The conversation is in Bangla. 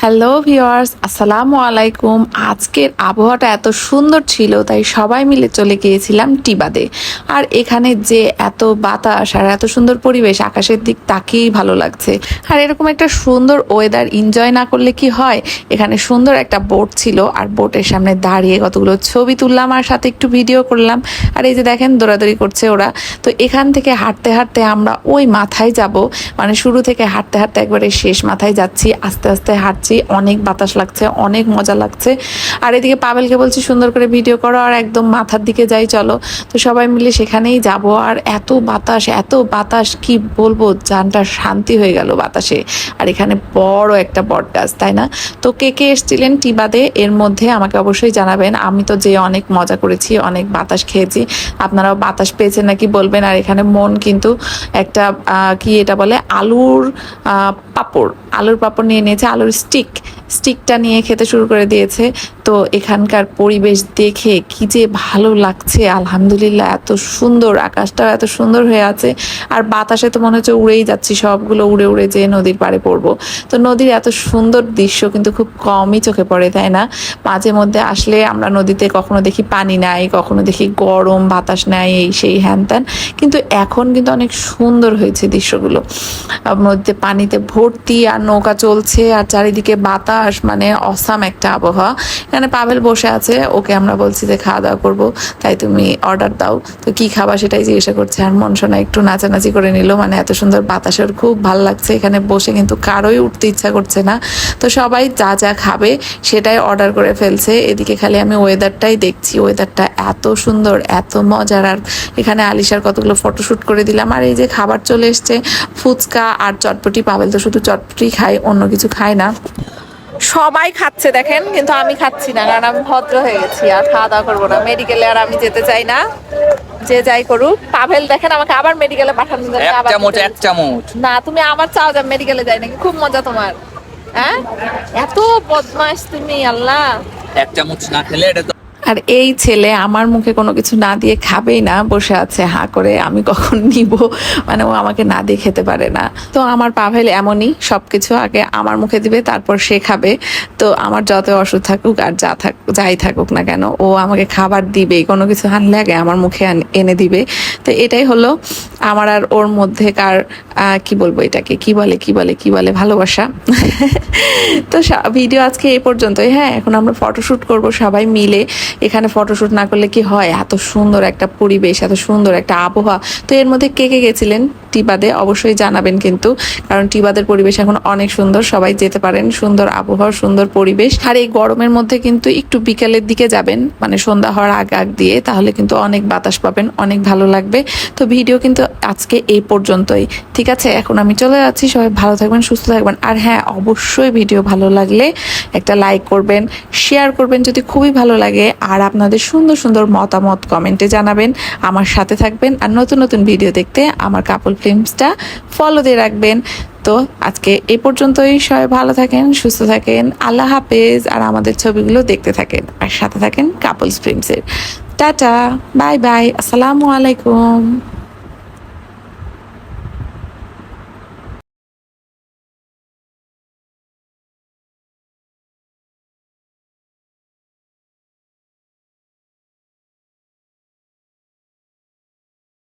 হ্যালো ভিউয়ার্স, আসসালামু আলাইকুম। আজকের আবহাওয়াটা এত সুন্দর ছিল, তাই সবাই মিলে চলে গিয়েছিলাম টিবাদে। আর এখানে যে এত বাতাস আর এত সুন্দর পরিবেশ, আকাশের দিক তাকিয়েই ভালো লাগছে। আর এরকম একটা সুন্দর ওয়েদার এনজয় না করলে কি হয়। এখানে সুন্দর একটা বোট ছিল, আর বোটের সামনে দাঁড়িয়ে কতগুলো ছবি তুললাম আর সাথে একটু ভিডিও করলাম। আর এই যে দেখেন দৌড়াদৌড়ি করছে ওরা। তো এখান থেকে হাঁটতে হাঁটতে আমরা ওই মাথায় যাব, মানে শুরু থেকে হাঁটতে হাঁটতে একবারে শেষ মাথায় যাচ্ছি। আস্তে আস্তে হাঁটছি, অনেক বাতাস লাগছে, অনেক মজা লাগছে। আর এদিকে পাবেলকে বলছি সুন্দর করে ভিডিও করো আর একদম মাথার দিকে যাই চলো। তো সবাই মিলে সেখানেই যাব। আর এত বাতাস, এত বাতাস কি বলবো, জানটা শান্তি হয়ে গেল বাতাসে। আর এখানে বড় একটা বট গাছ, তাই না? তো কে কে এসেছিলেন টিবাদে এর মধ্যে আমাকে অবশ্যই জানাবেন। আমি তো যে অনেক মজা করেছি, অনেক বাতাস খেয়েছি। আপনারাও বাতাস পেয়েছেন নাকি বলবেন। আর এখানে মন কিন্তু একটা কি এটা বলে, আলুর পাঁপড় নিয়ে নিয়েছে, আলুর স্টিকটা নিয়ে খেতে শুরু করে দিয়েছে। তো এখানকার পরিবেশ দেখে কি যে ভালো লাগছে, আলহামদুলিল্লাহ। এত সুন্দর, আকাশটাও এত সুন্দর হয়ে আছে। আর বাতাসে তো মনে হচ্ছে উড়েই যাচ্ছি, সবগুলো উড়ে উড়ে যেয়ে নদীর পাড়ে পড়বো। তো নদীর এত সুন্দর দৃশ্য কিন্তু খুব কমই চোখে পড়ে, তাই না? মাঝে মধ্যে আসলে আমরা নদীতে কখনো দেখি পানি নাই, কখনো দেখি গরম বাতাস নাই, এই সেই হ্যান ত্যান। কিন্তু এখন কিন্তু অনেক সুন্দর হয়েছে দৃশ্যগুলো। নদীতে পানিতে ভর্তি, আর নৌকা চলছে, আর চারিদিকে বাতাস, মানে অসাম একটা আবহাওয়া। এখানে পাবেল বসে আছে, ওকে আমরা বলছি যে খাওয়া দাওয়া করবো, তাই তুমি অর্ডার দাও। তো কি খাবা সেটাই জিজ্ঞাসা করছে। আর মন শোনা একটু নাচানাচি করে নিল, মানে এত সুন্দর বাতাসের খুব ভালো লাগছে এখানে বসে, কিন্তু কারোই উঠতে ইচ্ছা করছে না। তো সবাই যা যা খাবে সেটাই অর্ডার করে ফেলছে। এদিকে খালি আমি ওয়েদারটাই দেখছি, ওয়েদারটা এত সুন্দর, এত মজার। আর এখানে আলিশার কতগুলো ফটোশুট করে দিলাম। আর এই যে খাবার চলে এসছে, ফুচকা আর চটপটি। পাবেল তো শুধু চটপটি খায়, অন্য কিছু খায় না। সবাই খাচ্ছে দেখেন, কিন্তু আমি খাচ্ছি না, কারণ আমি ভদ্র হয়ে গেছি, আর খাওয়া দাওয়া করবো না। মেডিকেলে আর আমি যেতে চাই না, যে যাই করুক। পাভেল দেখেন আমাকে আবার মেডিকেলে পাঠানোর জন্য এক চামচ না, তুমি আবার চাও যে মেডিকেলে যাই নাকি? খুব মজা তোমার, হ্যাঁ? এত বদমাশ তুমি, আল্লাহ। এক চামচ না খেলে এটা তো। আর এই ছেলে আমার মুখে কোনো কিছু না দিয়ে খাবেই না, বসে আছে হাঁ করে, আমি কখন নিব, মানে ও আমাকে না দিয়ে খেতে পারে না। তো আমার পাভেল এমনই, সবকিছু আগে আমার মুখে দিবে, তারপর সে খাবে। তো আমার যত ওষুধ থাকুক আর যাই থাকুক না কেন, ও আমাকে খাবার দিবে, কোনো কিছু আনলে আগে আমার মুখে এনে দিবে। তো এটাই হলো আমার আর ওর মধ্যেকার কি বলবো, এটাকে কি বলে ভালোবাসা। তো ভিডিও আজকে এই পর্যন্তই। হ্যাঁ, এখন আমরা ফটোশুট করব সবাই মিলে। এখানে ফটোশুট না করলে কি হয়, এত সুন্দর একটা পরিবেশ, এত সুন্দর একটা আবহাওয়া। তো এর মধ্যে কে কে গেছিলেন টিবাদে অবশ্যই জানাবেন কিন্তু, কারণ টিবাদের পরিবেশ এখন অনেক সুন্দর, সবাই যেতে পারেন। সুন্দর আবহাওয়া, সুন্দর পরিবেশ। আর এই গরমের মধ্যে কিন্তু একটু বিকালের দিকে যাবেন, মানে সন্ধ্যা হওয়ার আগ দিয়ে, তাহলে কিন্তু অনেক বাতাস পাবেন, অনেক ভালো লাগবে। তো ভিডিও কিন্তু আজকে এই পর্যন্তই, ঠিক আছে? এখন আমি চলে যাচ্ছি, সবাই ভালো থাকবেন, সুস্থ থাকবেন। আর হ্যাঁ, অবশ্যই ভিডিও ভালো লাগলে একটা লাইক করবেন, শেয়ার করবেন যদি খুবই ভালো লাগে। আর আপনাদের সুন্দর সুন্দর মতামত কমেন্টে জানাবেন, আমার সাথে থাকবেন। আর নতুন নতুন ভিডিও দেখতে আমার কাপল ফিল্মসটা ফলো দিয়ে রাখবেন। তো আজকে এই পর্যন্তই, সবাই ভালো থাকেন, সুস্থ থাকেন, আল্লাহ হাফেজ। আর আমাদের ছবিগুলো দেখতে থাকেন আর সাথে থাকেন কাপলস ফিল্মসের। টাটা, বাই বাই, আসসালামু আলাইকুম।